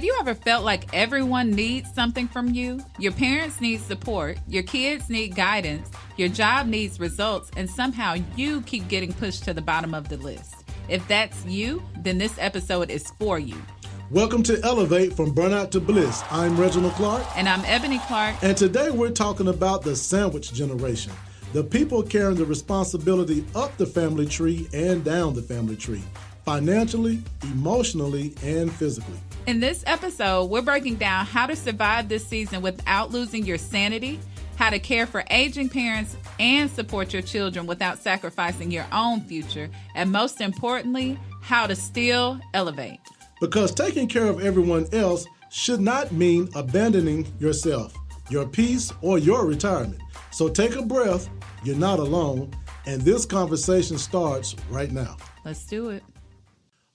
Have you ever felt like everyone needs something from you? Your parents need support, your kids need guidance, your job needs results, and somehow you keep getting pushed to the bottom of the list. If that's you, then this episode is for you. Welcome to Elevate from Burnout to Bliss. I'm Reginald Clark. And I'm Ebony Clark. And today we're talking about the sandwich generation. The people carrying the responsibility up the family tree and down the family tree, financially, emotionally, and physically. In this episode, we're breaking down how to survive this season without losing your sanity, how to care for aging parents and support your children without sacrificing your own future, and most importantly, how to still elevate. Because taking care of everyone else should not mean abandoning yourself, your peace, or your retirement. So take a breath, you're not alone, and this conversation starts right now. Let's do it.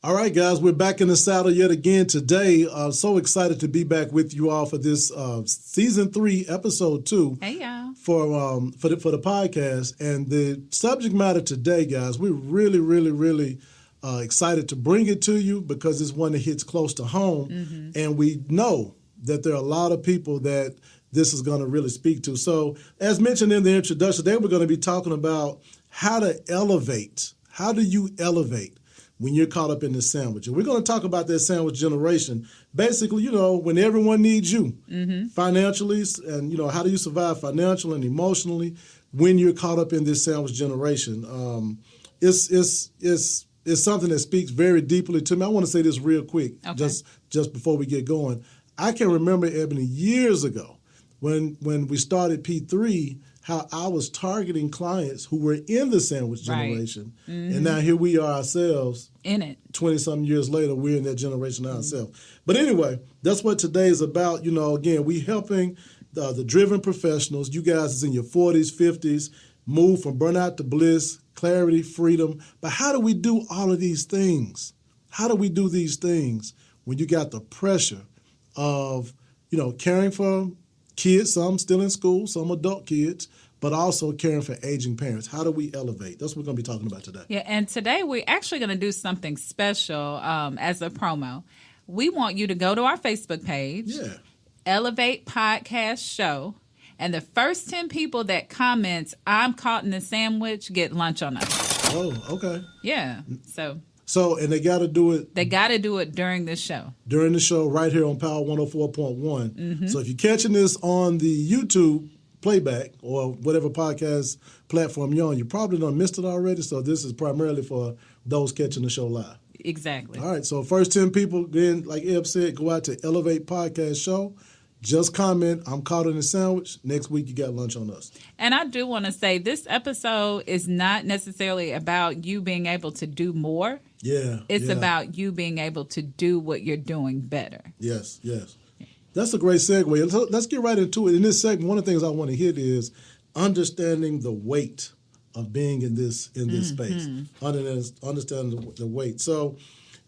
All right, guys, we're back in the saddle yet again today. So excited to be back with you all for this season 3, episode 2. Hey, y'all. For the podcast. And the subject matter today, guys, we're really excited to bring it to you because it's one that hits close to home. Mm-hmm. And we know that there are a lot of people that this is going to really speak to. So as mentioned in the introduction, today we're going to be talking about how to elevate. How do you elevate when you're caught up in this sandwich? And we're going to talk about that sandwich generation. Basically, when everyone needs you financially, and, how do you survive financially and emotionally when you're caught up in this sandwich generation? It's something that speaks very deeply to me. I want to say this real quick, just before we get going. I can remember, Ebony, years ago when we started P3, how I was targeting clients who were in the sandwich generation. Right. Mm-hmm. And now here we are ourselves. In it. 20-something years later, we're in that generation ourselves. But anyway, that's what today is about. Again, we helping the driven professionals. You guys is in your 40s, 50s, move from burnout to bliss, clarity, freedom. But how do we do all of these things? How do we do these things when you got the pressure of, caring for kids, some still in school, some adult kids, but also caring for aging parents? How do we elevate? That's what we're going to be talking about today. Yeah, and today we're actually going to do something special as a promo. We want you to go to our Facebook page, Elevate Podcast Show, and the first 10 people that comments, I'm caught in the sandwich, get lunch on us. Oh, okay. Yeah, So, and they got to do it. They got to do it during this show. During the show, right here on Power 104.1. Mm-hmm. So if you're catching this on the YouTube playback or whatever podcast platform you're on, you probably done missed it already. So this is primarily for those catching the show live. Exactly. All right. So first 10 people, then, like Eb said, go out to Elevate Podcast Show. Just comment, I'm caught in a sandwich. Next week, you got lunch on us. And I do want to say this episode is not necessarily about you being able to do more. Yeah. It's about you being able to do what you're doing better. Yes. That's a great segue. So let's get right into it. In this segment, one of the things I want to hit is understanding the weight of being in this space. Understanding the weight. So,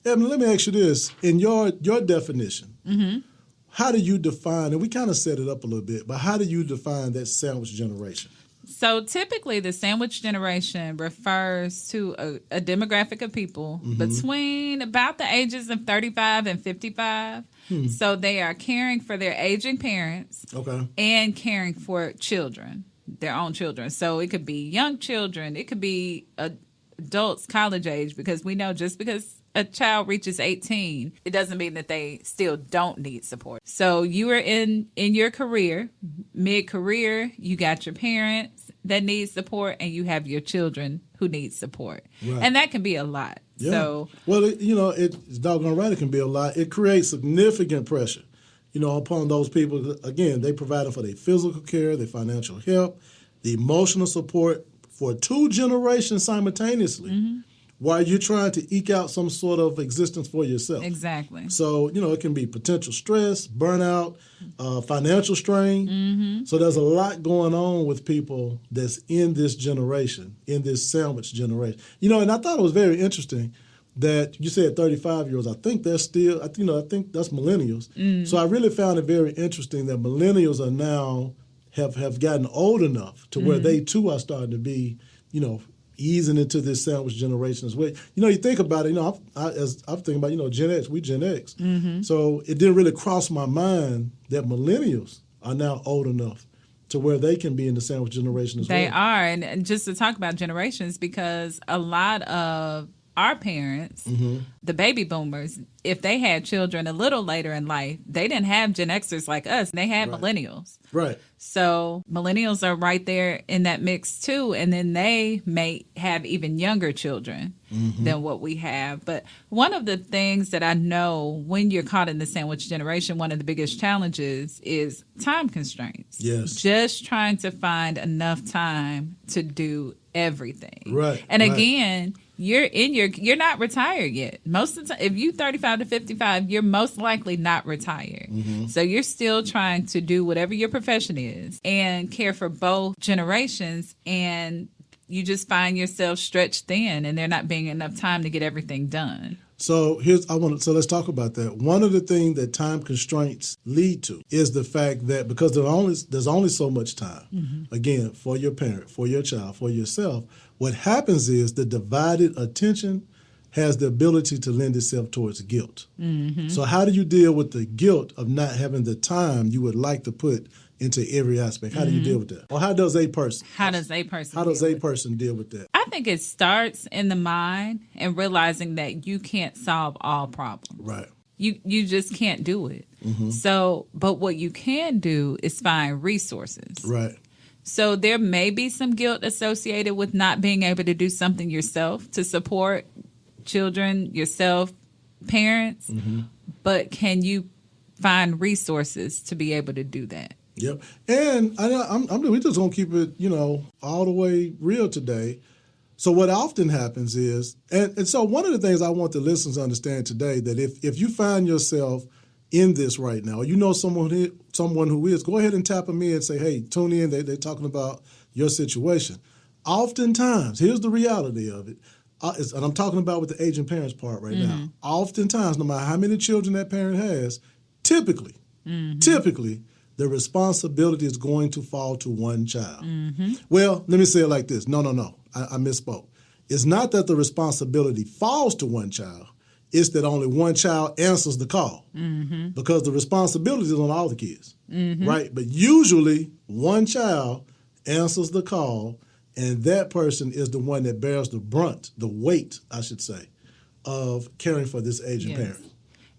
Evan, let me ask you this. In your definition, how do you define, and we kind of set it up a little bit, but how do you define that sandwich generation? So typically the sandwich generation refers to a demographic of people between about the ages of 35 and 55. So they are caring for their aging parents and caring for children, their own children. So it could be young children. It could be adults, college age, because we know just because a child reaches 18, it doesn't mean that they still don't need support. So you are in your career, mid-career, you got your parents that need support, and you have your children who need support. Right. And that can be a lot. Yeah. So, well, it's doggone right, it can be a lot. It creates significant pressure, upon those people. Again, they provide for their physical care, their financial help, the emotional support for 2 generations simultaneously. While you're trying to eke out some sort of existence for yourself. Exactly. So, it can be potential stress, burnout, financial strain. So there's a lot going on with people that's in this generation, in this sandwich generation. And I thought it was very interesting that you said 35-year-olds. I think they're still, I think that's millennials. So I really found it very interesting that millennials are now, have gotten old enough to where they too are starting to be, easing into this sandwich generation as well. You think about it, as I'm thinking about, Gen X, we Gen X. Mm-hmm. So it didn't really cross my mind that millennials are now old enough to where they can be in the sandwich generation as well. They are. And just to talk about generations, because a lot of our parents, the baby boomers, if they had children a little later in life, they didn't have Gen Xers like us. They had millennials. Right. So millennials are right there in that mix too. And then they may have even younger children than what we have. But one of the things that I know when you're caught in the sandwich generation, one of the biggest challenges is time constraints. Yes. Just trying to find enough time to do everything. Right. And again, you're not retired yet. Most of the time, if you 35 to 55, you're most likely not retired. So you're still trying to do whatever your profession is and care for both generations, and you just find yourself stretched thin and there not being enough time to get everything done. So let's talk about that. One of the things that time constraints lead to is the fact that because there's only so much time, again, for your parent, for your child, for yourself, what happens is the divided attention has the ability to lend itself towards guilt. So how do you deal with the guilt of not having the time you would like to put into every aspect? How do you deal with that? Or how does a person deal with that? I think it starts in the mind and realizing that you can't solve all problems. Right. You just can't do it. So, but what you can do is find resources. Right. So there may be some guilt associated with not being able to do something yourself to support children, yourself, parents, but can you find resources to be able to do that? Yep. And we just gonna keep it, all the way real today. So what often happens is, and so one of the things I want the listeners to understand today, that if you find yourself in this right now, or someone who is, go ahead and tap them in and say, hey, tune in. They're talking about your situation. Oftentimes, here's the reality of it, and I'm talking about with the aging parents part right now. Oftentimes, no matter how many children that parent has, typically, the responsibility is going to fall to one child. Well, let me say it like this. No. I misspoke. It's not that the responsibility falls to one child. It's that only one child answers the call because the responsibility is on all the kids, right? But usually one child answers the call, and that person is the one that bears the brunt, the weight, I should say, of caring for this aging parent.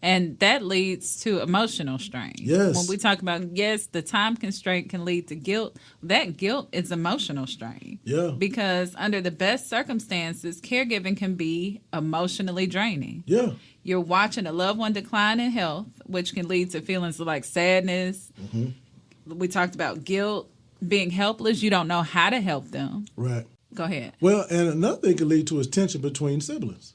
And that leads to emotional strain. Yes. When we talk about, the time constraint can lead to guilt. That guilt is emotional strain. Yeah. Because under the best circumstances, caregiving can be emotionally draining. Yeah. You're watching a loved one decline in health, which can lead to feelings like sadness. We talked about guilt, being helpless. You don't know how to help them. Right. Go ahead. Well, and another thing can lead to is tension between siblings.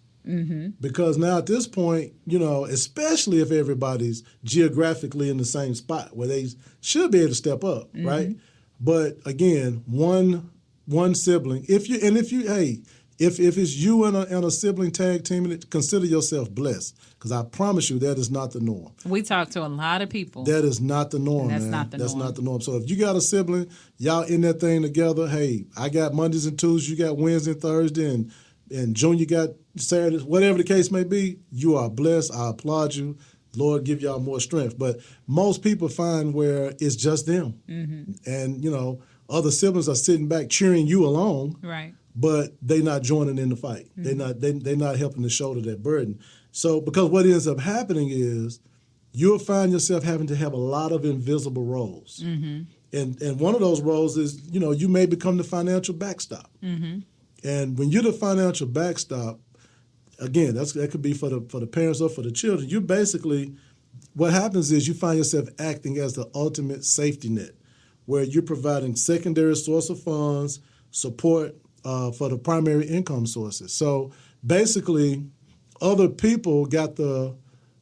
Because now at this point, especially if everybody's geographically in the same spot where they should be able to step up, right? But again, one sibling, if it's you and a sibling tag team, consider yourself blessed, because I promise you that is not the norm. We talk to a lot of people. That is not the norm, That's man. not the That's norm. not the norm. So if you got a sibling, y'all in that thing together, hey, I got Mondays and Tuesdays, you got Wednesday and Thursday, and Junior got Saturdays, whatever the case may be, you are blessed. I applaud you. Lord, give y'all more strength. But most people find where it's just them. And, other siblings are sitting back cheering you along. Right. But they not joining in the fight. They're not helping to shoulder that burden. So because what ends up happening is you'll find yourself having to have a lot of invisible roles. And one of those roles is, you may become the financial backstop. And when you're the financial backstop, again, that could be for the parents or for the children. You basically, what happens is you find yourself acting as the ultimate safety net, where you're providing secondary source of funds, support for the primary income sources. So basically, other people got the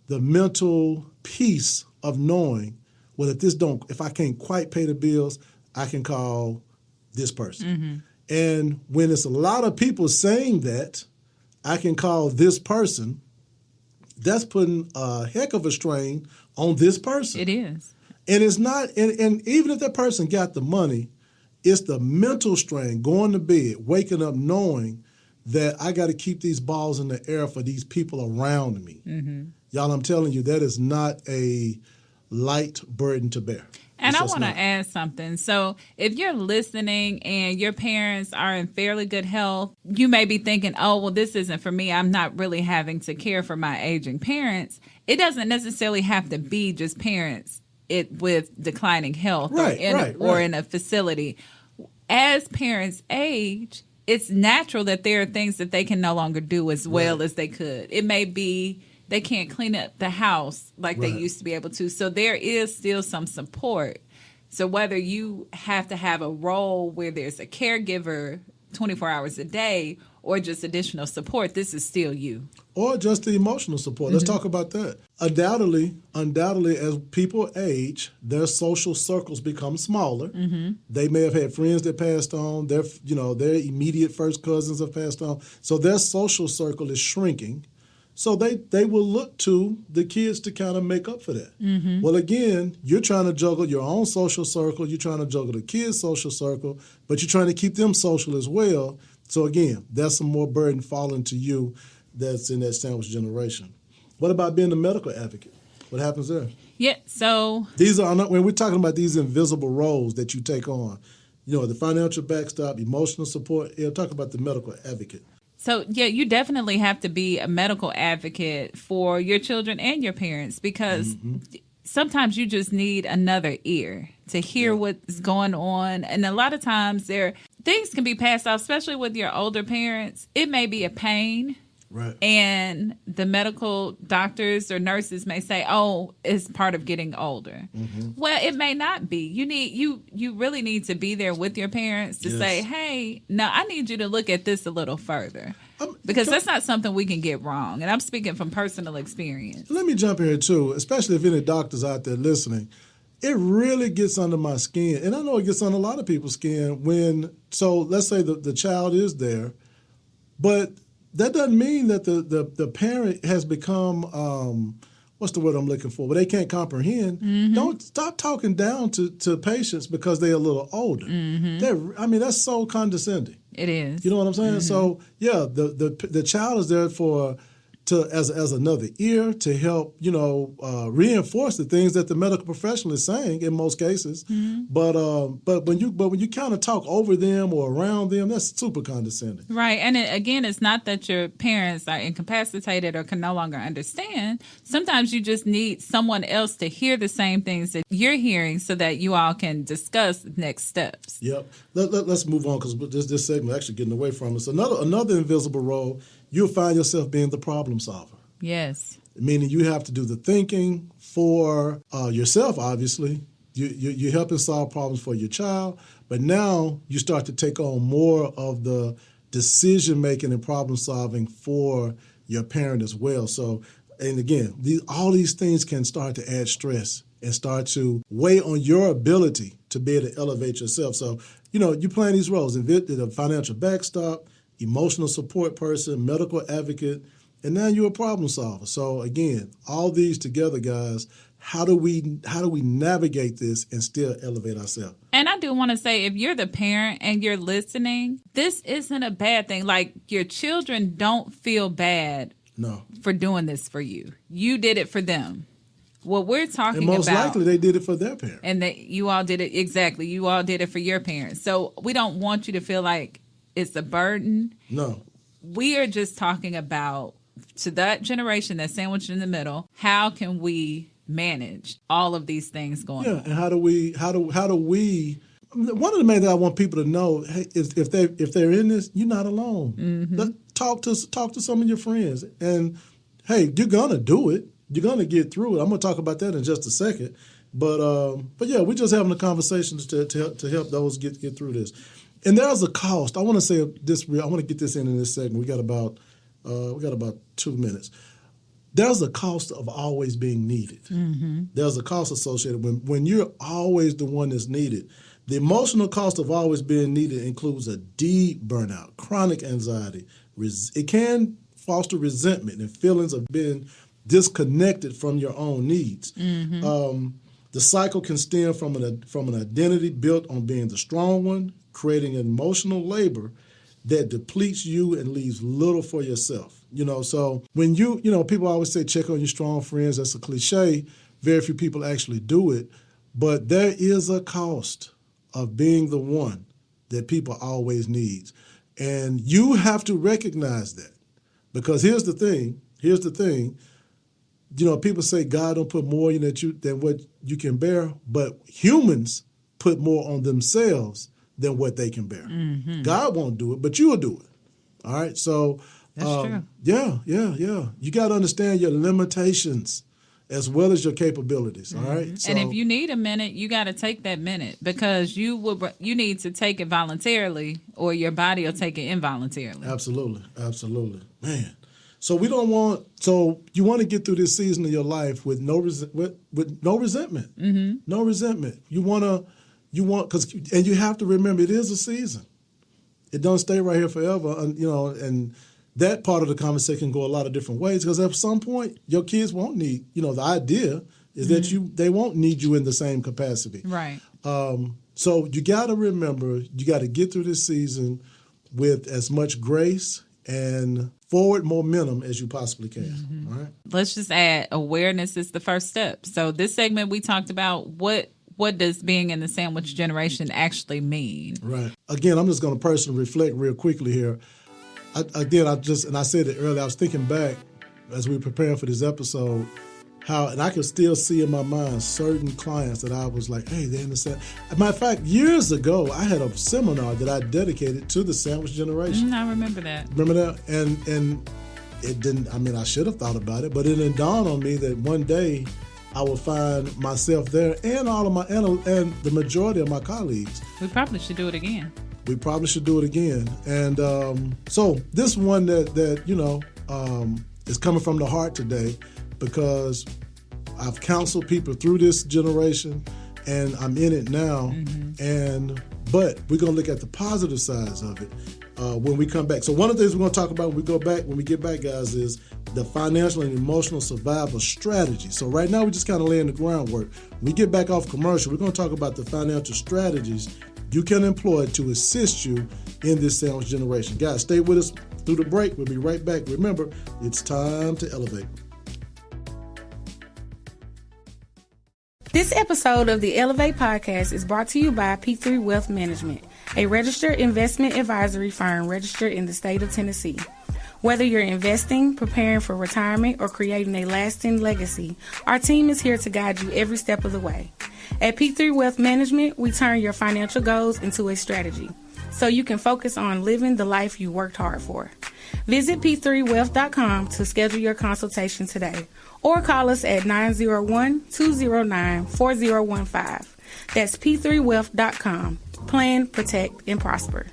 mental peace of knowing, well, if I can't quite pay the bills, I can call this person. And when it's a lot of people saying that, I can call this person, that's putting a heck of a strain on this person. It is. And it's not, and even if that person got the money, It's the mental strain, going to bed, waking up knowing that I got to keep these balls in the air for these people around me. Mm-hmm. Y'all, I'm telling you, that is not a light burden to bear. And I want to add something. So if you're listening and your parents are in fairly good health, you may be thinking, oh, well, this isn't for me. I'm not really having to care for my aging parents. It doesn't necessarily have to be just parents with declining health or in a facility. As parents age, it's natural that there are things that they can no longer do as well as they could. It may be they can't clean up the house like they used to be able to. So there is still some support. So whether you have to have a role where there's a caregiver 24 hours a day or just additional support, this is still you. Or just the emotional support. Let's talk about that. Undoubtedly, as people age, their social circles become smaller. Mm-hmm. They may have had friends that passed on. Their immediate first cousins have passed on. So their social circle is shrinking. So they will look to the kids to kind of make up for that. Mm-hmm. Well, again, you're trying to juggle your own social circle. You're trying to juggle the kids' social circle, but you're trying to keep them social as well. So, again, that's some more burden falling to you that's in that sandwich generation. What about being a medical advocate? What happens there? Yeah, so... These are when we're talking about these invisible roles that you take on, the financial backstop, emotional support, talk about the medical advocate. So, yeah, you definitely have to be a medical advocate for your children and your parents because sometimes you just need another ear to hear what's going on. And a lot of times things can be passed off, especially with your older parents. It may be a pain. Right. And the medical doctors or nurses may say, oh, it's part of getting older. Mm-hmm. Well, it may not be. You really need to be there with your parents to say, hey, no, I need you to look at this a little further. Because that's not something we can get wrong. And I'm speaking from personal experience. Let me jump in here, too, especially if any doctors out there listening. It really gets under my skin. And I know it gets under a lot of people's skin so let's say the child is there, but that doesn't mean that the parent has become, what's the word I'm looking for? But they can't comprehend. Mm-hmm. Don't stop talking down to patients because they're a little older. Mm-hmm. That's so condescending. It is. You know what I'm saying? Mm-hmm. So, yeah, the child is there as another ear to help, reinforce the things that the medical professional is saying in most cases. Mm-hmm. But when you kind of talk over them or around them, that's super condescending. Right. And again, it's not that your parents are incapacitated or can no longer understand. Sometimes you just need someone else to hear the same things that you're hearing so that you all can discuss next steps. Yep. Let's move on because this segment is actually getting away from us. Another invisible role, you'll find yourself being the problem solver. Yes. Meaning you have to do the thinking for yourself, obviously. You're helping solve problems for your child, but now you start to take on more of the decision-making and problem-solving for your parent as well. So, and again, all these things can start to add stress and start to weigh on your ability to be able to elevate yourself. So, you're playing these roles, the financial backstop, emotional support person, medical advocate, and now you're a problem solver. So again, all these together, guys, how do we navigate this and still elevate ourselves? And I do want to say, if you're the parent and you're listening, this isn't a bad thing. Like, your children don't feel bad for doing this for you. You did it for them. What we're talking about. And most likely they did it for their parents. And you all did it, exactly. You all did it for your parents. So we don't want you to feel like it's a burden. No. We are just talking about, to that generation that's sandwiched in the middle, how can we manage all of these things going on? Yeah, and how do we one of the main things I want people to know is if they're in this, you're not alone. Mm-hmm. Talk to some of your friends. And hey, you're gonna do it. You're gonna get through it. I'm gonna talk about that in just a second. But yeah, we're just having a conversation to help those get through this. And there's a cost. I want to say this. I want to get this in this segment. We got about 2 minutes. There's a cost of always being needed. Mm-hmm. There's a cost associated when you're always the one that's needed. The emotional cost of always being needed includes a deep burnout, chronic anxiety. It can foster resentment and feelings of being disconnected from your own needs. Mm-hmm. The cycle can stem from an identity built on being the strong one, creating emotional labor that depletes you and leaves little for yourself. So when people always say check on your strong friends. That's a cliche. Very few people actually do it. But there is a cost of being the one that people always need. And you have to recognize that. Because here's the thing. People say God don't put more in than what you can bear, but humans put more on themselves than what they can bear. Mm-hmm. God won't do it, but you will do it. All right? So, that's true. Yeah. You got to understand your limitations as well as your capabilities. Mm-hmm. All right? So, and if you need a minute, you got to take that minute because you need to take it voluntarily or your body will take it involuntarily. Absolutely. Man. So you want to get through this season of your life with no resentment. Mm-hmm. No resentment. And you have to remember it is a season. It don't stay right here forever. And that part of the conversation can go a lot of different ways because at some point your kids won't need, the idea is mm-hmm. that they won't need you in the same capacity. Right. So you got to remember, you got to get through this season with as much grace and forward momentum as you possibly can. Mm-hmm. All right. Let's just add awareness is the first step. So this segment we talked about what does being in the sandwich generation actually mean? Right. Again, I'm just going to personally reflect real quickly here. I said it earlier, I was thinking back as we were preparing for this episode, and I could still see in my mind certain clients that I was like, hey, they're in the sandwich. As a matter of fact, years ago, I had a seminar that I dedicated to the sandwich generation. I remember that. Remember that? And it didn't, I should have thought about it, but it didn't dawn on me that one day I will find myself there and and the majority of my colleagues. We probably should do it again. And so this one that is coming from the heart today because I've counseled people through this generation and I'm in it now. Mm-hmm. But we're going to look at the positive sides of it when we come back. So one of the things we're going to talk about when we get back, guys, is the financial and emotional survival strategy. So right now we're just kind of laying the groundwork. When we get back off commercial, we're going to talk about the financial strategies you can employ to assist you in this sandwich generation. Guys, stay with us through the break. We'll be right back. Remember, it's time to elevate. This episode of the Elevate Podcast is brought to you by P3 Wealth Management, a registered investment advisory firm registered in the state of Tennessee. Whether you're investing, preparing for retirement, or creating a lasting legacy, our team is here to guide you every step of the way. At P3 Wealth Management, we turn your financial goals into a strategy so you can focus on living the life you worked hard for. Visit p3wealth.com to schedule your consultation today or call us at 901-209-4015. That's p3wealth.com. Plan, protect, and prosper.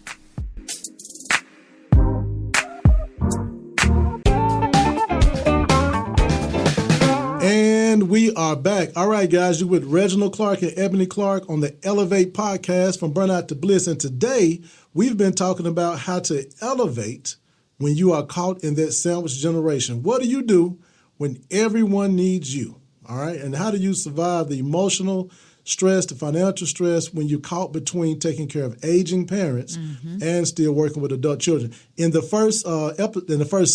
And we are back. All right, guys, you're with Reginald Clark and Ebony Clark on the Elevate Podcast from Burnout to Bliss. And today we've been talking about how to elevate when you are caught in that sandwich generation. What do you do when everyone needs you? All right. And how do you survive the emotional stress, the financial stress when you're caught between taking care of aging parents mm-hmm. and still working with adult children? In the first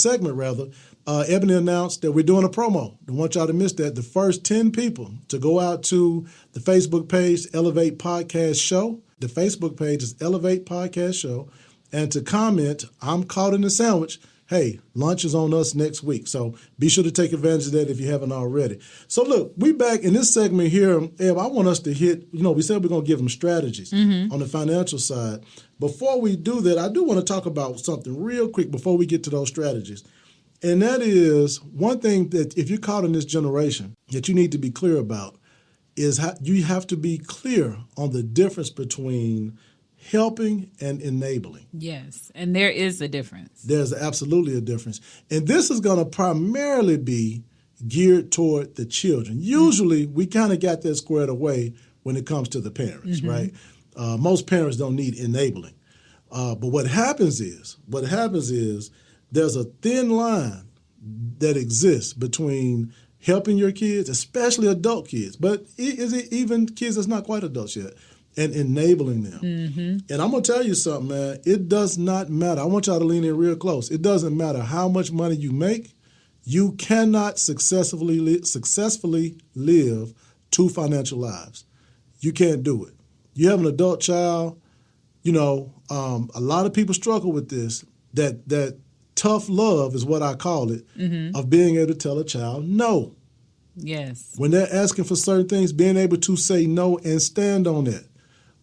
segment, Ebony announced that we're doing a promo. Don't want y'all to miss that. The first 10 people to go out to the Facebook page, Elevate Podcast Show. The Facebook page is Elevate Podcast Show. And to comment, I'm caught in the sandwich. Hey, lunch is on us next week. So be sure to take advantage of that if you haven't already. So look, we back in this segment here. Eb, I want us to hit, we said we're going to give them strategies mm-hmm. on the financial side. Before we do that, I do want to talk about something real quick before we get to those strategies. And that is one thing that if you're caught in this generation that you need to be clear about is how you have to be clear on the difference between helping and enabling. Yes, and there is a difference. There's absolutely a difference. And this is going to primarily be geared toward the children. Usually we kind of got that squared away when it comes to the parents, mm-hmm. right? Most parents don't need enabling. But what happens is there's a thin line that exists between helping your kids, especially adult kids, but is it even kids that's not quite adults yet, and enabling them. And I'm going to tell you something, man. It does not matter. I want y'all to lean in real close. It doesn't matter how much money you make. You cannot successfully live two financial lives. You can't do it. You have an adult child, a lot of people struggle with this, that tough love is what I call it, of being able to tell a child no. Yes. When they're asking for certain things, being able to say no and stand on it.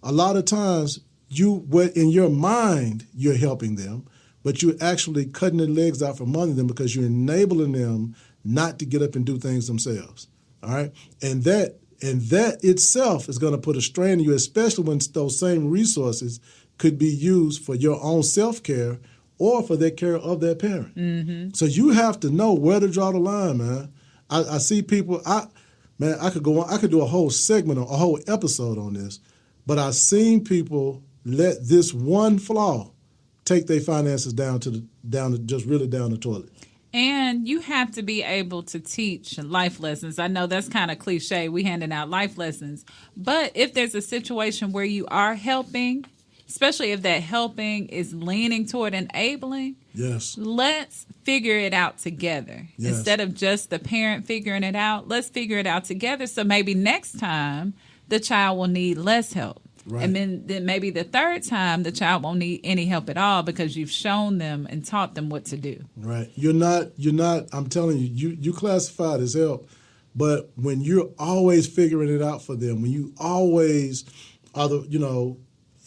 A lot of times, in your mind, you're helping them, but you're actually cutting their legs out from under them because you're enabling them not to get up and do things themselves. All right? And that itself is going to put a strain on you, especially when those same resources could be used for your own self-care or for the care of their parent. So you have to know where to draw the line, man. I see people, I could go on, I could do a whole segment, a whole episode on this, but I've seen people let this one flaw take their finances down to the toilet. And you have to be able to teach life lessons. I know that's kind of cliche. We handing out life lessons. But if there's a situation where you are helping, especially if that helping is leaning toward enabling, yes, let's figure it out together. Yes. Instead of just the parent figuring it out, let's figure it out together. So maybe next time the child will need less help. Right. And then maybe the third time the child won't need any help at all because you've shown them and taught them what to do. Right. You're not, I'm telling you classify it as help, but when you're always figuring it out for them, when you always are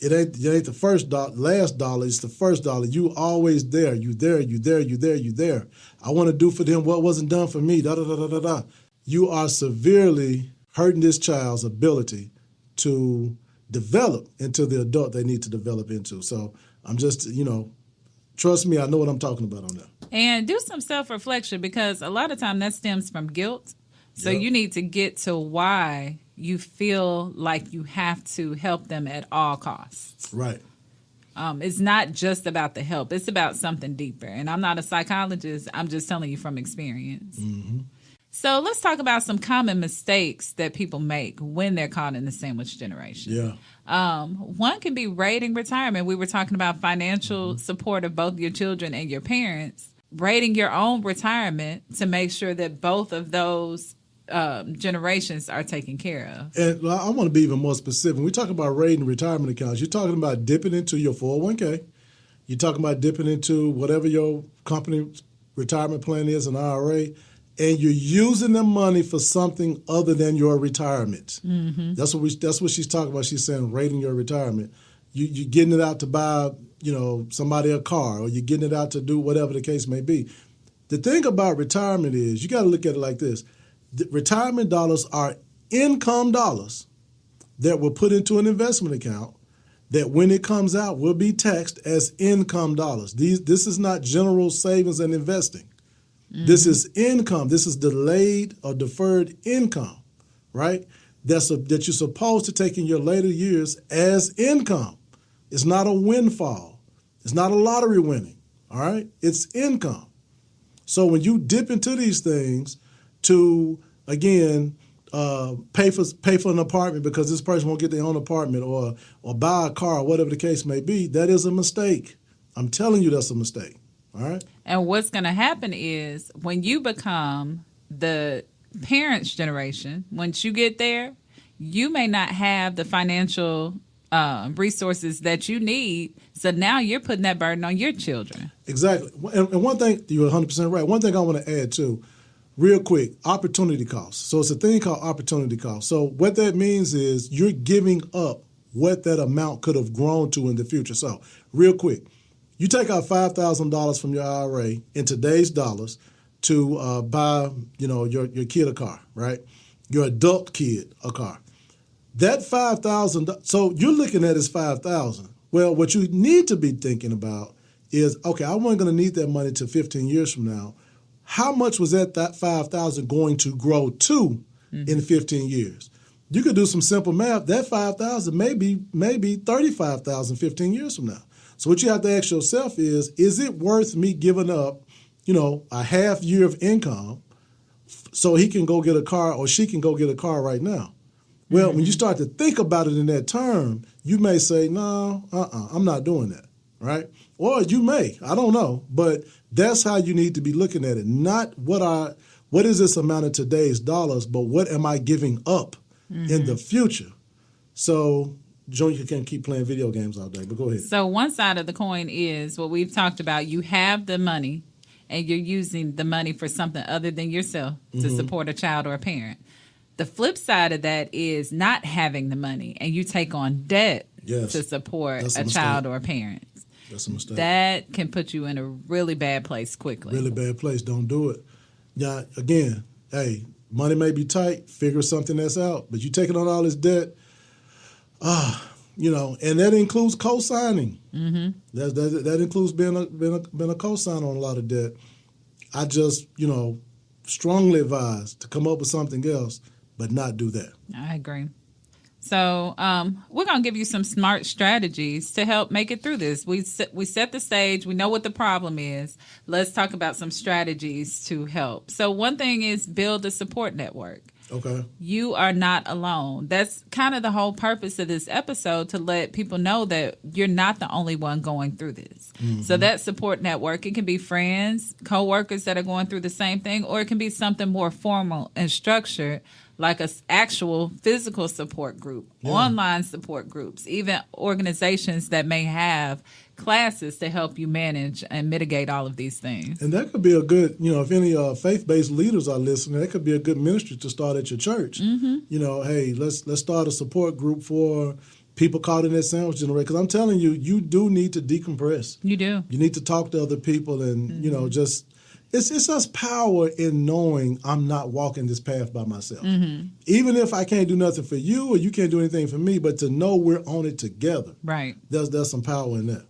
it ain't the first last dollar, it's the first dollar. You always there. You there. I want to do for them what wasn't done for me. Da da da da da da. You are severely hurting this child's ability to develop into the adult they need to develop into. So I'm just, trust me, I know what I'm talking about on that. And do some self-reflection because a lot of time that stems from guilt. So you need to get to why you feel like you have to help them at all costs. Right. It's not just about the help. It's about something deeper. And I'm not a psychologist. I'm just telling you from experience. So let's talk about some common mistakes that people make when they're caught in the sandwich generation. Yeah. One can be rating retirement. We were talking about financial support of both your children and your parents. Rating your own retirement to make sure that both of those generations are taken care of. And I want to be even more specific. When we talk about rating retirement accounts, you're talking about dipping into your 401k. You're talking about dipping into whatever your company retirement plan is, an IRA, and you're using the money for something other than your retirement. That's what she's talking about. She's saying rating your retirement. You're getting it out to buy, somebody a car, or you're getting it out to do whatever the case may be. The thing about retirement is you got to look at it like this. The retirement dollars are income dollars that were put into an investment account that when it comes out will be taxed as income dollars. This is not general savings and investing. This is income. This is delayed or deferred income, right? That you're supposed to take in your later years as income. It's not a windfall. It's not a lottery winning, all right? It's income. So when you dip into these things to, again, pay for an apartment because this person won't get their own apartment or buy a car, or whatever the case may be, that is a mistake. I'm telling you that's a mistake. All right. And what's going to happen is when you become the parents' generation, once you get there, you may not have the financial resources that you need. So now you're putting that burden on your children. Exactly. And one thing, you're 100% right. One thing I want to add too, real quick, opportunity cost. So it's a thing called opportunity cost. So what that means is you're giving up what that amount could have grown to in the future. So real quick. You take out $5,000 from your IRA in today's dollars to buy, your kid a car, right? Your adult kid a car. That $5,000. So you're looking at as $5,000. Well, what you need to be thinking about is, okay, I'm only going to need that money to 15 years from now. How much was that $5,000 going to grow to in 15 years? You could do some simple math. That $5,000 maybe $35,000 15 years from now. So what you have to ask yourself is it worth me giving up, a half year of income so he can go get a car or she can go get a car right now. Well, when you start to think about it in that term, you may say, no, I'm not doing that, right? Or you may, I don't know, but that's how you need to be looking at it. Not what is this amount of today's dollars, but what am I giving up in the future? So, Junior can keep playing video games all day, but go ahead. So one side of the coin is what we've talked about. You have the money, and you're using the money for something other than yourself to support a child or a parent. The flip side of that is not having the money, and you take on debt to support a child or a parent. That's a mistake. That can put you in a really bad place quickly. Really bad place. Don't do it. Yeah, again, hey, money may be tight. Figure something that's out. But you taking on all this debt, and that includes co-signing. That includes being a co-signer on a lot of debt. I just, strongly advise to come up with something else, but not do that. I agree. So we're going to give you some smart strategies to help make it through this. We set the stage. We know what the problem is. Let's talk about some strategies to help. So one thing is build a support network. Okay. You are not alone. That's kind of the whole purpose of this episode, to let people know that you're not the only one going through this. So that support network, it can be friends, coworkers that are going through the same thing, or it can be something more formal and structured, like an actual physical support group, online support groups, even organizations that may have classes to help you manage and mitigate all of these things. And that could be a good, if any faith-based leaders are listening, that could be a good ministry to start at your church. Hey, let's start a support group for people caught in that sandwich generation. Because I'm telling you, you do need to decompress. You do. You need to talk to other people and, just... It's us power in knowing I'm not walking this path by myself. Even if I can't do nothing for you or you can't do anything for me, but to know we're on it together. Right. There's some power in that.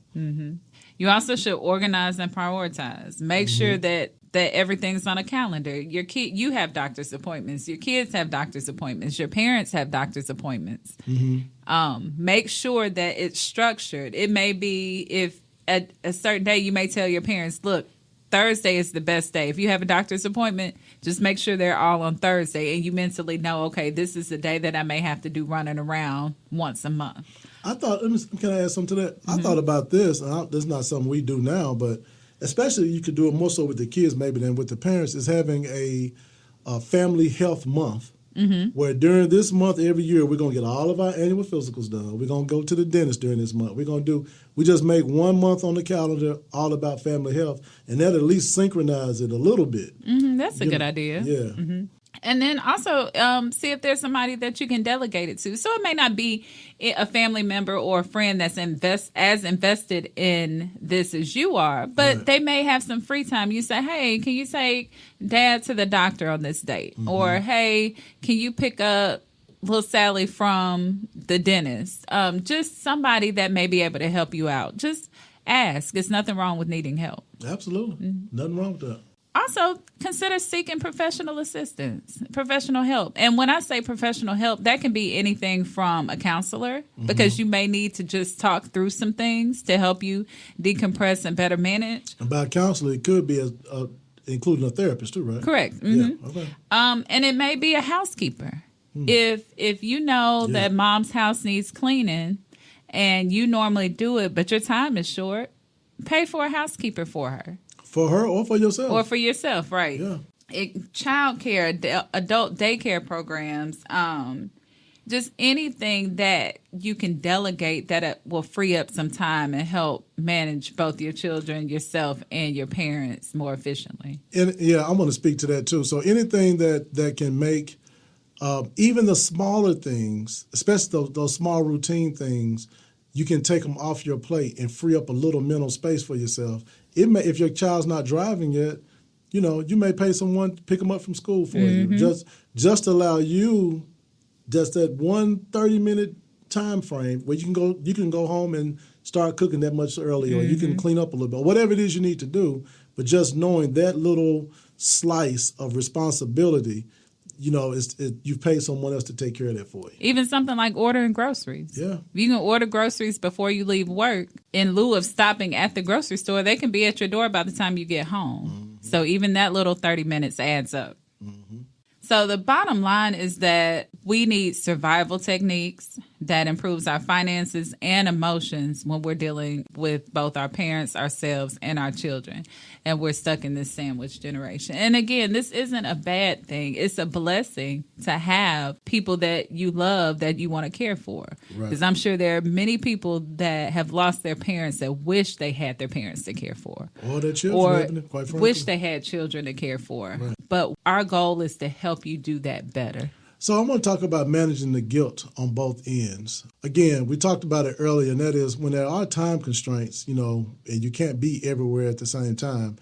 You also should organize and prioritize. Make sure that everything's on a calendar. You have doctor's appointments. Your kids have doctor's appointments. Your parents have doctor's appointments. Make sure that it's structured. It may be, if at a certain day you may tell your parents, look, Thursday is the best day. If you have a doctor's appointment, just make sure they're all on Thursday, and you mentally know, okay, this is the day that I may have to do running around once a month. I thought, can I add something to that? I thought about this, and this is not something we do now, but especially you could do it more so with the kids maybe than with the parents, is having a family health month. Where during this month every year we're going to get all of our annual physicals done. We're going to go to the dentist during this month. We just make 1 month on the calendar all about family health, and that at least synchronize it a little bit. That's a good idea. Yeah. And then also see if there's somebody that you can delegate it to. So it may not be a family member or a friend that's as invested in this as you are, but they may have some free time. You say, hey, can you take Dad to the doctor on this date? Or, hey, can you pick up little Sally from the dentist? Just somebody that may be able to help you out. Just ask. There's nothing wrong with needing help. Absolutely. Nothing wrong with that. Also, consider seeking professional assistance, professional help. And when I say professional help, that can be anything from a counselor, because you may need to just talk through some things to help you decompress and better manage. And by counselor, it could be including a therapist too, right? Correct. Yeah. Okay. And it may be a housekeeper. If you know that mom's house needs cleaning and you normally do it, but your time is short, pay for a housekeeper for her. For her or for yourself? Or for yourself, right. Yeah. Child care, adult daycare programs, just anything that you can delegate that will free up some time and help manage both your children, yourself, and your parents more efficiently. And I want to speak to that too. So anything that can make even the smaller things, especially those small routine things, you can take them off your plate and free up a little mental space for yourself. If your child's not driving yet, you may pay someone to pick them up from school for you. Just allow you just that 1 30-minute time frame where you can go home and start cooking that much earlier, or you can clean up a little bit, whatever it is you need to do. But just knowing that little slice of responsibility, you've paid someone else to take care of that for you. Even something like ordering groceries. Yeah. You can order groceries before you leave work. In lieu of stopping at the grocery store, they can be at your door by the time you get home. So even that little 30 minutes adds up. So the bottom line is that we need survival techniques that improves our finances and emotions when we're dealing with both our parents, ourselves, and our children. And we're stuck in this sandwich generation. And again, this isn't a bad thing. It's a blessing to have people that you love that you want to care for. Because I'm sure there are many people that have lost their parents that wish they had their parents to care for. Or their children, quite frankly. Wish they had children to care for. Right. But our goal is to help you do that better. So I want to talk about managing the guilt on both ends. Again, we talked about it earlier, and that is when there are time constraints, and you can't be everywhere at the same time,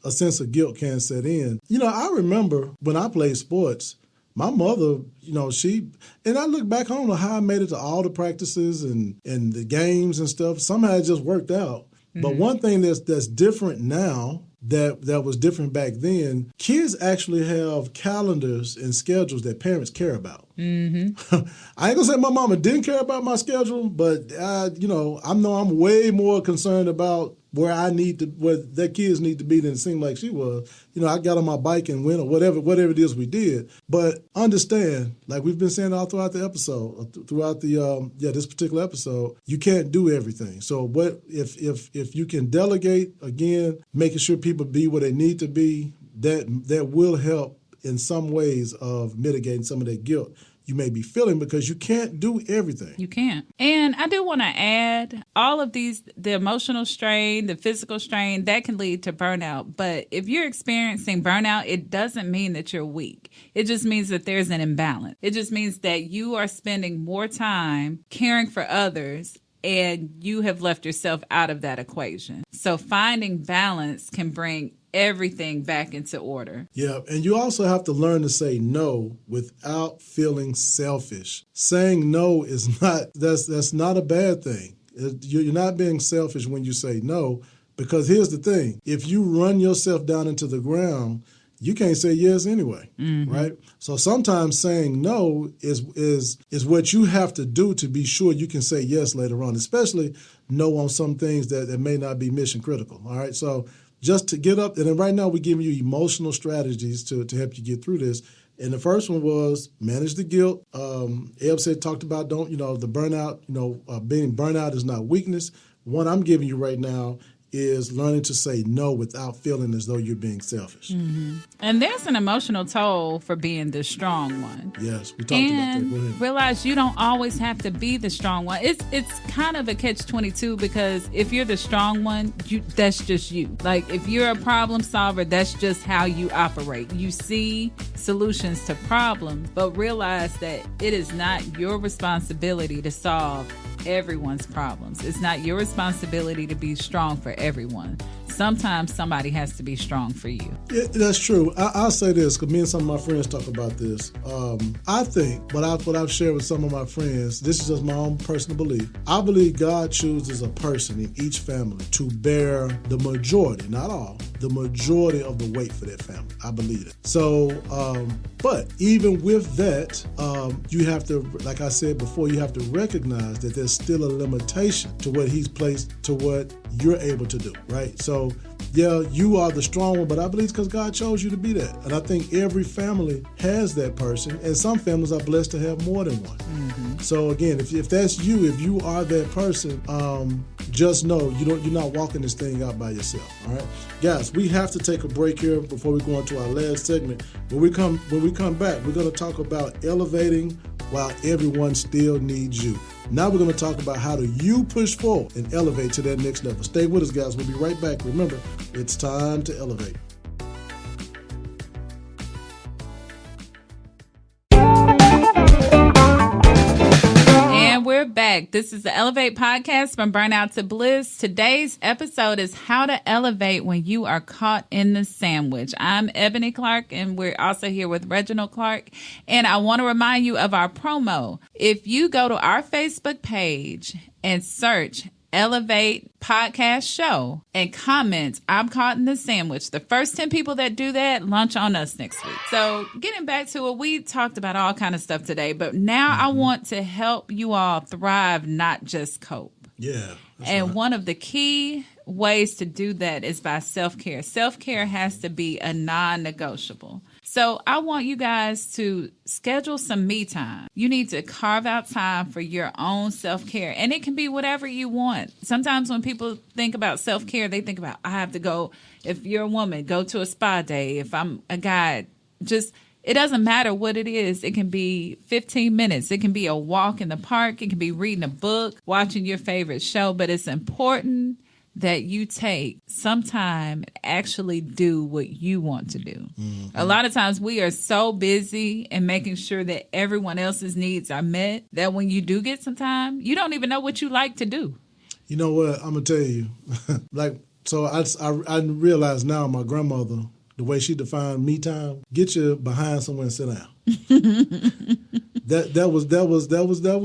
a sense of guilt can set in. I remember when I played sports, my mother, and I look back, I don't know how I made it to all the practices and the games and stuff. Somehow it just worked out. Mm-hmm. But one thing that's different now that was different back then, kids actually have calendars and schedules that parents care about. Mm-hmm. I ain't gonna say my mama didn't care about my schedule, but I know I'm way more concerned about where their kids need to be than it seemed like she was. I got on my bike and went or whatever it is we did. But understand, like we've been saying all throughout the episode, throughout this particular episode, you can't do everything. So what if you can delegate, again, making sure people be where they need to be, that will help in some ways of mitigating some of that guilt you may be feeling, because you can't do everything. You can't. And I do want to add, all of these, the emotional strain, the physical strain, that can lead to burnout. But if you're experiencing burnout, it doesn't mean that you're weak. It just means that there's an imbalance. It just means that you are spending more time caring for others and you have left yourself out of that equation. So finding balance can bring everything back into order. Yeah, and you also have to learn to say no without feeling selfish. Saying no is that's not a bad thing. You're not being selfish when you say no, because here's the thing. If you run yourself down into the ground, you can't say yes anyway, right? So sometimes saying no is what you have to do to be sure you can say yes later on, especially no on some things that may not be mission critical, all right? So just to get up, and then right now we're giving you emotional strategies to help you get through this. And the first one was manage the guilt. Eb talked about the burnout, being burnout is not weakness. One I'm giving you right now is learning to say no without feeling as though you're being selfish. Mm-hmm. And there's an emotional toll for being the strong one. Yes, we talked about that. Go ahead. Realize you don't always have to be the strong one. It's kind of a catch-22, because if you're the strong one, that's just you. Like if you're a problem solver, that's just how you operate. You see solutions to problems, but realize that it is not your responsibility to solve everyone's problems. It's not your responsibility to be strong for everyone. Sometimes somebody has to be strong for you. Yeah, that's true. I'll say this, because me and some of my friends talk about this. I think what I've shared with some of my friends, this is just my own personal belief. I believe God chooses a person in each family to bear the majority, not all, the majority of the weight for that family. I believe it. So, but even with that, you have to, like I said before, you have to recognize that there's still a limitation to what He's placed, to what you're able to do, right? So, yeah, you are the strong one, but I believe it's because God chose you to be that. And I think every family has that person, and some families are blessed to have more than one. Mm-hmm. So again, if that's you, if you are that person, just know you're not walking this thing out by yourself. All right, guys, we have to take a break here before we go into our last segment. When we come back, we're going to talk about elevating while everyone still needs you. Now we're going to talk about how do you push forward and elevate to that next level. Stay with us, guys. We'll be right back. Remember, it's time to elevate. And we're back. This is the Elevate podcast from Burnout to Bliss. Today's episode is how to elevate when you are caught in the sandwich. I'm Ebony Clark, and we're also here with Reginald Clark. And I want to remind you of our promo. If you go to our Facebook page and search Elevate Podcast Show and comment, I'm caught in the sandwich, the first 10 people that do that, lunch on us next week. So getting back to it, we talked about all kind of stuff today, but now I want to help you all thrive, not just cope. Yeah. And one of the key ways to do that is by self-care. Self-care has to be a non-negotiable. So I want you guys to schedule some me time. You need to carve out time for your own self-care. And it can be whatever you want. Sometimes when people think about self-care, they think about, I have to go, if you're a woman, go to a spa day. If I'm a guy, it doesn't matter what it is. It can be 15 minutes. It can be a walk in the park. It can be reading a book, watching your favorite show. But it's important that you take some time and actually do what you want to do. Mm-hmm. A lot of times we are so busy in making sure that everyone else's needs are met that when you do get some time, you don't even know what you like to do. You know what? I'm going to tell you. I realize now my grandmother, the way she defined me time, get you behind somewhere and sit down. that was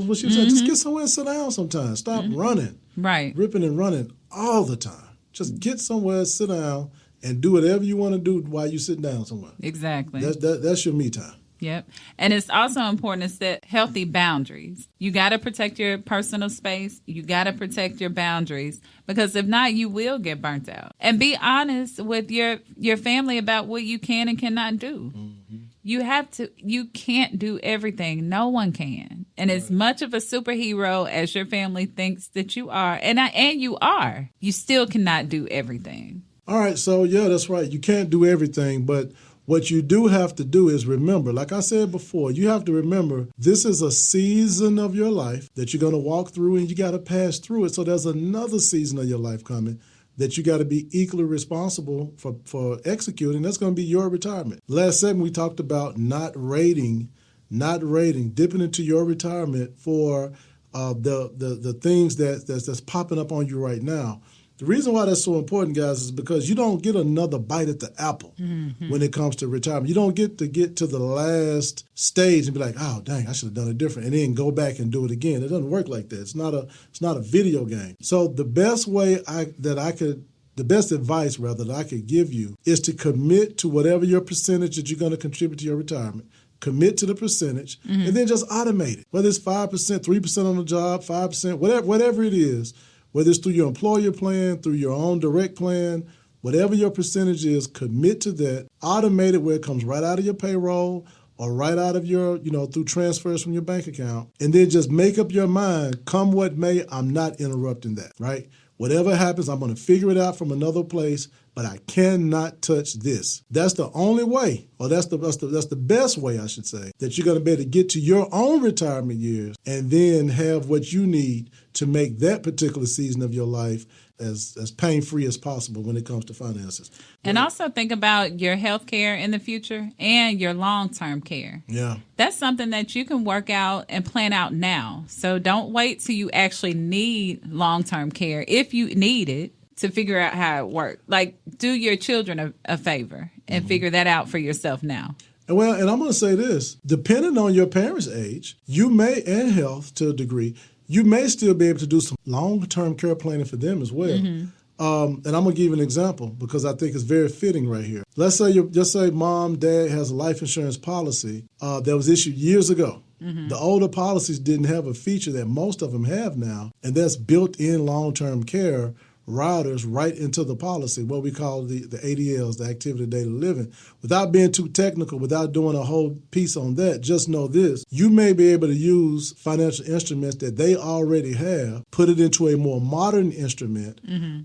what she said. Just get somewhere and sit down sometimes. Stop running. Right. Ripping and running all the time. Just get somewhere, sit down, and do whatever you want to do while you're sitting down somewhere. Exactly. That's your me time. Yep. And it's also important to set healthy boundaries. You got to protect your personal space. You got to protect your boundaries, because if not, you will get burnt out. And be honest with your family about what you can and cannot do. Mm-hmm. You can't do everything. No one can. And as much of a superhero as your family thinks that you are, and you are, you still cannot do everything. All right. So, yeah, that's right. You can't do everything, but what you do have to do is remember, like I said before, you have to remember this is a season of your life that you're going to walk through, and you got to pass through it. So there's another season of your life coming that you got to be equally responsible for executing. That's going to be your retirement. Last segment, we talked about not rating, dipping into your retirement for the things that's popping up on you right now. The reason why that's so important, guys, is because you don't get another bite at the apple when it comes to retirement. You don't get to the last stage and be like, oh, dang, I should have done it different, and then go back and do it again. It doesn't work like that. It's not a video game. So the best way the best advice that I could give you is to commit to whatever your percentage that you're going to contribute to your retirement. Commit to the percentage, and then just automate it. Whether it's 5%, 3% on the job, 5%, whatever it is. Whether it's through your employer plan, through your own direct plan, whatever your percentage is, commit to that. Automate it where it comes right out of your payroll or right out of your, through transfers from your bank account. And then just make up your mind, come what may, I'm not interrupting that, right? Whatever happens, I'm going to figure it out from another place, but I cannot touch this. That's the only way, or that's the best way, I should say, that you're going to be able to get to your own retirement years and then have what you need to make that particular season of your life as pain-free as possible when it comes to finances. And also think about your health care in the future and your long-term care. Yeah. That's something that you can work out and plan out now. So don't wait till you actually need long-term care, if you need it, to figure out how it works. Like, do your children a favor and figure that out for yourself now. Well, and I'm going to say this, depending on your parents' age, and health to a degree, you may still be able to do some long-term care planning for them as well. And I'm going to give you an example because I think it's very fitting right here. Let's say mom, dad has a life insurance policy that was issued years ago. The older policies didn't have a feature that most of them have now, and that's built-in long-term care riders right into the policy, what we call the ADLs, the activity daily living. Without being too technical, without doing a whole piece on that, just know this. You may be able to use financial instruments that they already have, put it into a more modern instrument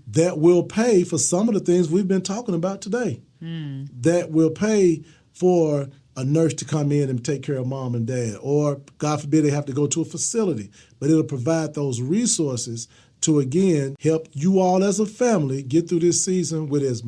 that will pay for some of the things we've been talking about today. That will pay for a nurse to come in and take care of mom and dad, or God forbid they have to go to a facility, but it'll provide those resources to, again, help you all as a family get through this season with as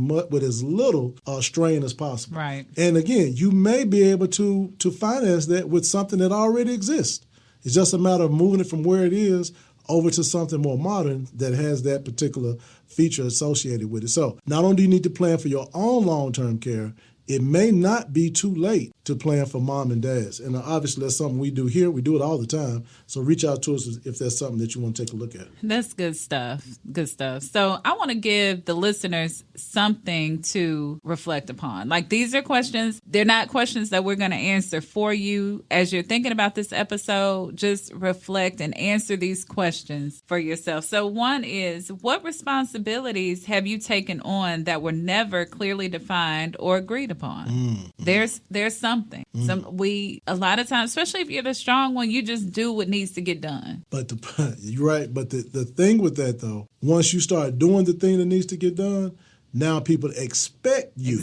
little strain as possible. Right. And again, you may be able to finance that with something that already exists. It's just a matter of moving it from where it is over to something more modern that has that particular feature associated with it. So not only do you need to plan for your own long-term care, it may not be too late to plan for mom and dads. And obviously that's something we do here. We do it all the time. So reach out to us if that's something that you want to take a look at. That's good stuff. Good stuff. So I want to give the listeners something to reflect upon. Like, these are questions they're not questions that we're going to answer for you. As you're thinking about this episode, just reflect and answer these questions for yourself. So one is, what responsibilities have you taken on that were never clearly defined or agreed upon? There's something. A lot of times, especially if you're the strong one, you just do what needs to get done. But you're right. But the thing with that, though, once you start doing the thing that needs to get done, now people expect you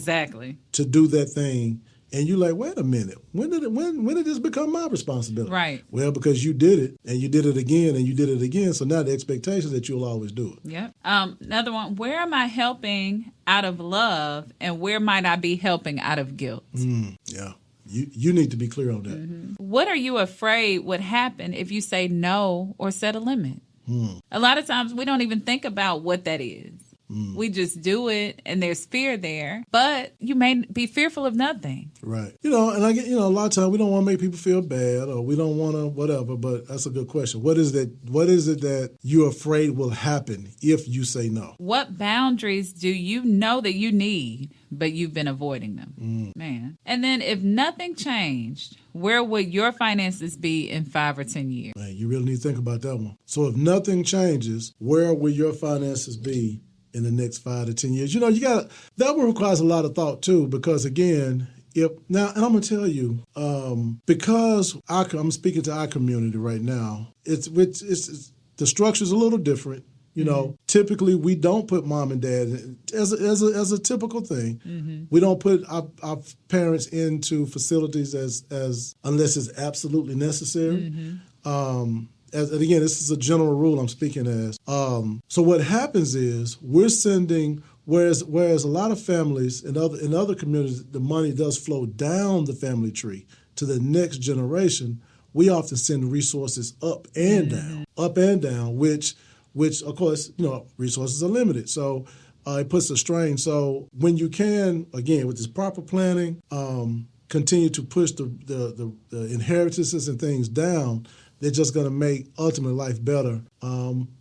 to do that thing. And you're like, wait a minute, when did this become my responsibility? Right. Well, because you did it, and you did it again, and you did it again. So now the expectation is that you'll always do it. Yep. Another one, where am I helping out of love, and where might I be helping out of guilt? Yeah. You need to be clear on that. What are you afraid would happen if you say no or set a limit? A lot of times we don't even think about what that is. We just do it, and there's fear there, but you may be fearful of nothing. Right. And I get, a lot of times we don't want to make people feel bad, or we don't want to whatever, but that's a good question. What is it that you're afraid will happen if you say no? What boundaries do you know that you need, but you've been avoiding them? Man. And then if nothing changed, where would your finances be in 5 or 10 years? Man, you really need to think about that one. So if nothing changes, where will your finances be in the next 5 to 10 years? That one requires a lot of thought too, because again, and I'm going to tell you, because I'm speaking to our community right now, it's the structure's a little different. Typically we don't put mom and dad as a typical thing. We don't put our parents into facilities as unless it's absolutely necessary. And again, this is a general rule I'm speaking as. So what happens is we're sending, whereas a lot of families in other communities, the money does flow down the family tree to the next generation. We often send resources up and down, which of course, resources are limited. So it puts a strain. So when you can, again, with this proper planning, continue to push the inheritances and things down, they're just going to make ultimate life better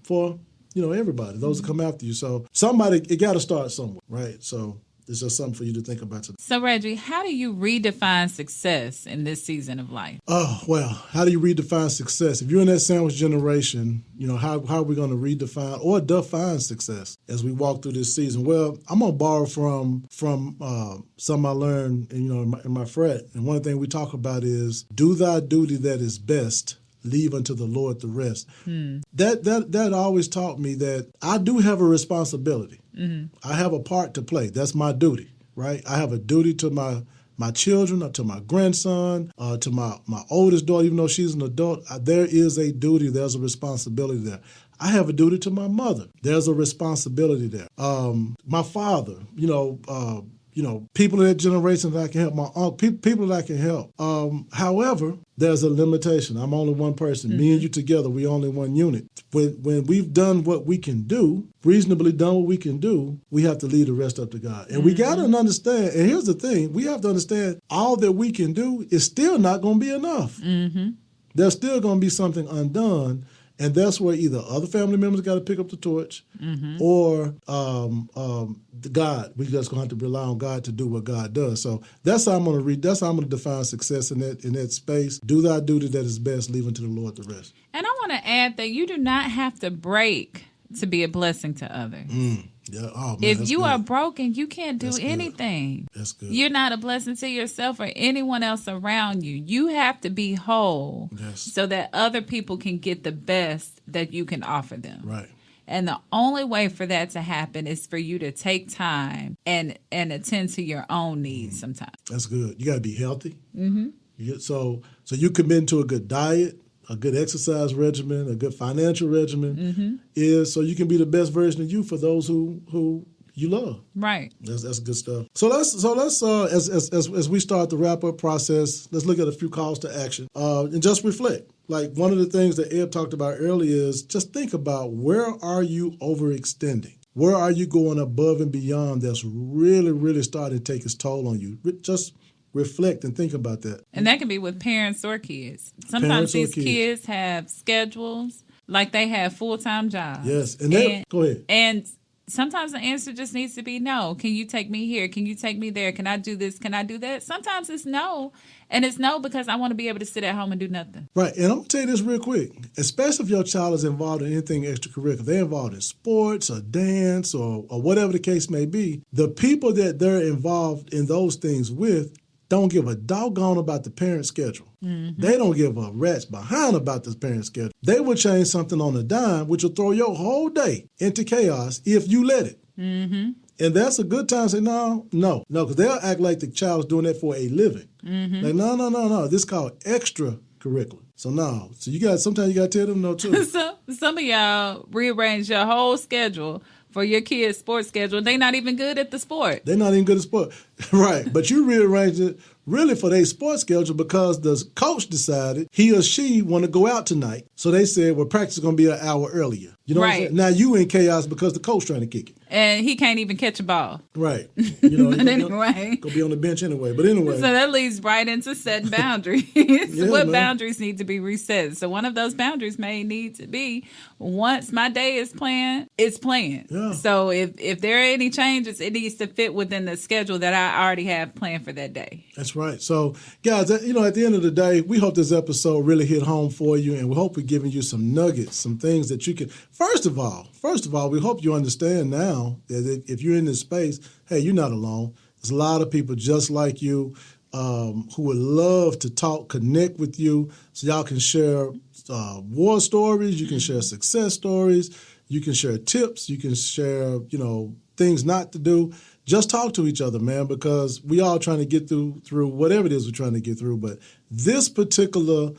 for everybody, those that come after you. So it got to start somewhere, right? So it's just something for you to think about today. So Reggie, how do you redefine success in this season of life? Oh, well, how do you redefine success? If you're in that sandwich generation, how are we going to redefine or define success as we walk through this season? Well, I'm going to borrow from something I learned in my frat. And one of the things we talk about is, do thy duty that is best, leave unto the Lord the rest. That always taught me that I do have a responsibility. I have a part to play. That's my duty, right? I have a duty to my children, to my grandson, to my oldest daughter, even though she's an adult. There is a duty. There's a responsibility there. I have a duty to my mother. There's a responsibility there. My father, people in that generation that I can help, my uncle, people that I can help. However, there's a limitation. I'm only one person. Me and you together, we only one unit. When we've done what we can do, reasonably done what we can do, we have to leave the rest up to God. And we got to understand, and here's the thing, we have to understand all that we can do is still not going to be enough. There's still going to be something undone. And that's where either other family members got to pick up the torch, or God. We just gonna have to rely on God to do what God does. So that's how I'm gonna read. That's how I'm gonna define success in that space. Do thy duty that is best, leave unto the Lord the rest. And I want to add that you do not have to break to be a blessing to others. Yeah. Oh, man, if you are broken, you can't do anything. That's good. You're not a blessing to yourself or anyone else around you. You have to be whole so that other people can get the best that you can offer them. Right. And the only way for that to happen is for you to take time and attend to your own needs sometimes. That's good. You got to be healthy. So you commit to a good diet, a good exercise regimen, a good financial regimen, is so you can be the best version of you for those who you love. Right. That's good stuff. So let's as we start the wrap up process, let's look at a few calls to action and just reflect. Like one of the things that Ed talked about earlier is just think about, where are you overextending? Where are you going above and beyond that's really, really starting to take its toll on you? Just reflect and think about that. And that can be with parents or kids. Sometimes these kids have schedules, like they have full-time jobs. Yes. Go ahead. sometimes the answer just needs to be no. Can you take me here? Can you take me there? Can I do this? Can I do that? Sometimes it's no. And it's no because I want to be able to sit at home and do nothing. Right. And I'm going to tell you this real quick. Especially if your child is involved in anything extracurricular. They're involved in sports or dance or whatever the case may be. The people that they're involved in those things with don't give a doggone about the parent schedule. Mm-hmm. They don't give a rat's behind about the parent schedule. They will change something on a dime, which will throw your whole day into chaos if you let it. Mm-hmm. And that's a good time to say, no, because they'll act like the child's doing that for a living. Mm-hmm. Like, no. This is called extracurricular. So no. So sometimes you got to tell them no, too. Some of y'all rearrange your whole schedule for your kids' sports schedule. They're not even good at the sport. They're not even good at sport. Right. But you rearrange it really for their sports schedule because the coach decided he or she want to go out tonight. So they said, well, practice is going to be an hour earlier. You know what I'm saying? Now you in chaos because the coach trying to kick it. And he can't even catch a ball. Right. You know, but anyway. Go be on the bench anyway. But anyway. So that leads right into setting boundaries. Boundaries need to be reset? So one of those boundaries may need to be, once my day is planned, it's planned. Yeah. So if there are any changes, it needs to fit within the schedule that I already have planned for that day. That's right. So, guys, at the end of the day, we hope this episode really hit home for you, and we hope we're giving you some nuggets, some things that you can. First of all, we hope you understand now that if you're in this space, hey, you're not alone. There's a lot of people just like you who would love to talk, connect with you, so y'all can share war stories, you can share success stories, you can share tips, you can share, things not to do. Just talk to each other, man, because we all trying to get through whatever it is we're trying to get through. But this particular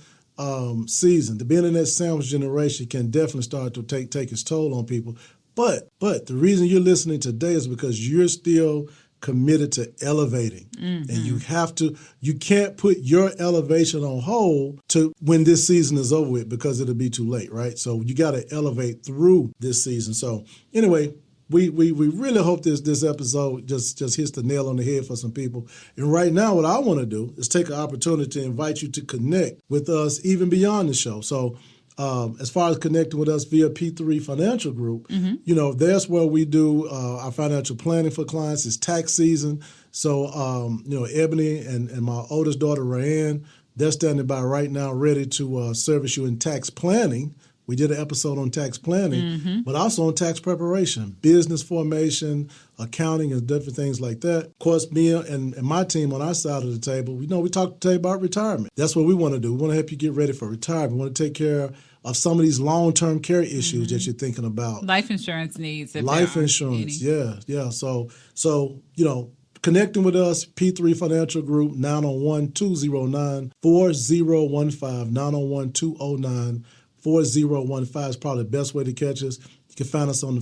season, the being in that sandwich generation can definitely start to take its toll on people. But the reason you're listening today is because you're still committed to elevating. Mm-hmm. And you can't put your elevation on hold to when this season is over with because it'll be too late, right? So you got to elevate through this season. So anyway, we really hope this episode just hits the nail on the head for some people. And right now, what I want to do is take an opportunity to invite you to connect with us even beyond the show. So as far as connecting with us via P3 Financial Group, mm-hmm. That's where we do our financial planning for clients. It's tax season. So, Ebony and my oldest daughter, Rayanne, they're standing by right now ready to service you in tax planning. We did an episode on tax planning, mm-hmm. but also on tax preparation, business formation, accounting, and different things like that. Of course, me and my team on our side of the table, we talk today about retirement. That's what we want to do. We want to help you get ready for retirement. We want to take care of some of these long-term care issues mm-hmm. that you're thinking about. Life insurance needs. Life insurance, yeah. So connecting with us, P3 Financial Group, 901-209-4015, 901-209-4015 is probably the best way to catch us. You can find us on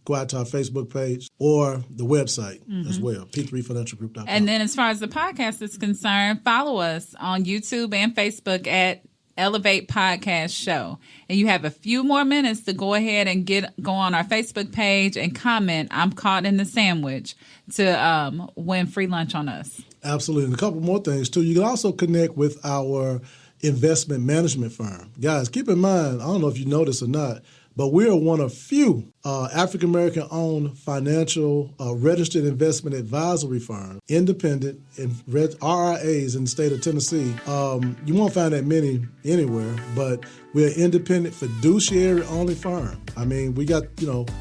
go out to our Facebook page or the website mm-hmm. as well, p3financialgroup.com. And then as far as the podcast is concerned, follow us on YouTube and Facebook at Elevate Podcast Show. And you have a few more minutes to go ahead and go on our Facebook page and comment, I'm caught in the sandwich, to win free lunch on us. Absolutely. And a couple more things, too. You can also connect with our investment management firm. Guys, keep in mind, I don't know if you know this or not, but we are one of few African-American-owned financial registered investment advisory firms, independent RIAs in the state of Tennessee. You won't find that many anywhere, but we're an independent fiduciary-only firm. I mean, we got,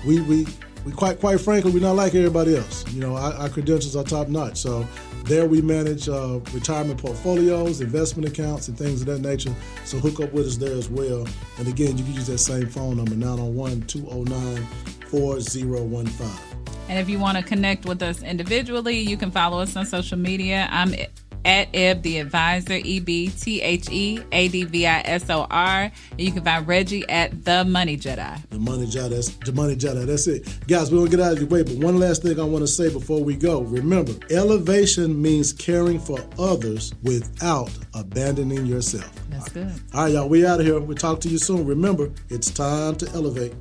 we quite frankly, we're not like everybody else. Our credentials are top-notch. So there we manage retirement portfolios, investment accounts, and things of that nature. So hook up with us there as well. And again, you can use that same phone number, 901-209-4015. And if you want to connect with us individually, you can follow us on social media. I'm at Eb the Advisor, EBTHEADVISOR. And you can find Reggie at The Money Jedi. The Money Jedi, that's it. Guys, we're going to get out of the way, but one last thing I want to say before we go. Remember, elevation means caring for others without abandoning yourself. That's good. All right, y'all, we out of here. We'll talk to you soon. Remember, it's time to elevate.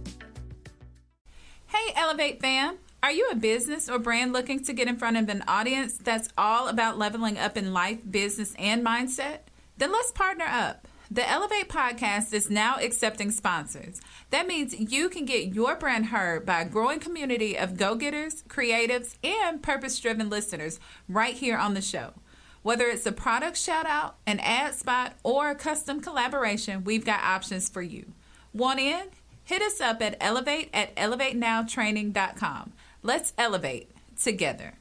Hey, Elevate fam. Are you a business or brand looking to get in front of an audience that's all about leveling up in life, business, and mindset? Then let's partner up. The Elevate podcast is now accepting sponsors. That means you can get your brand heard by a growing community of go-getters, creatives, and purpose-driven listeners right here on the show. Whether it's a product shout-out, an ad spot, or a custom collaboration, we've got options for you. Want in? Hit us up at elevate@elevatenowtraining.com. Let's elevate together.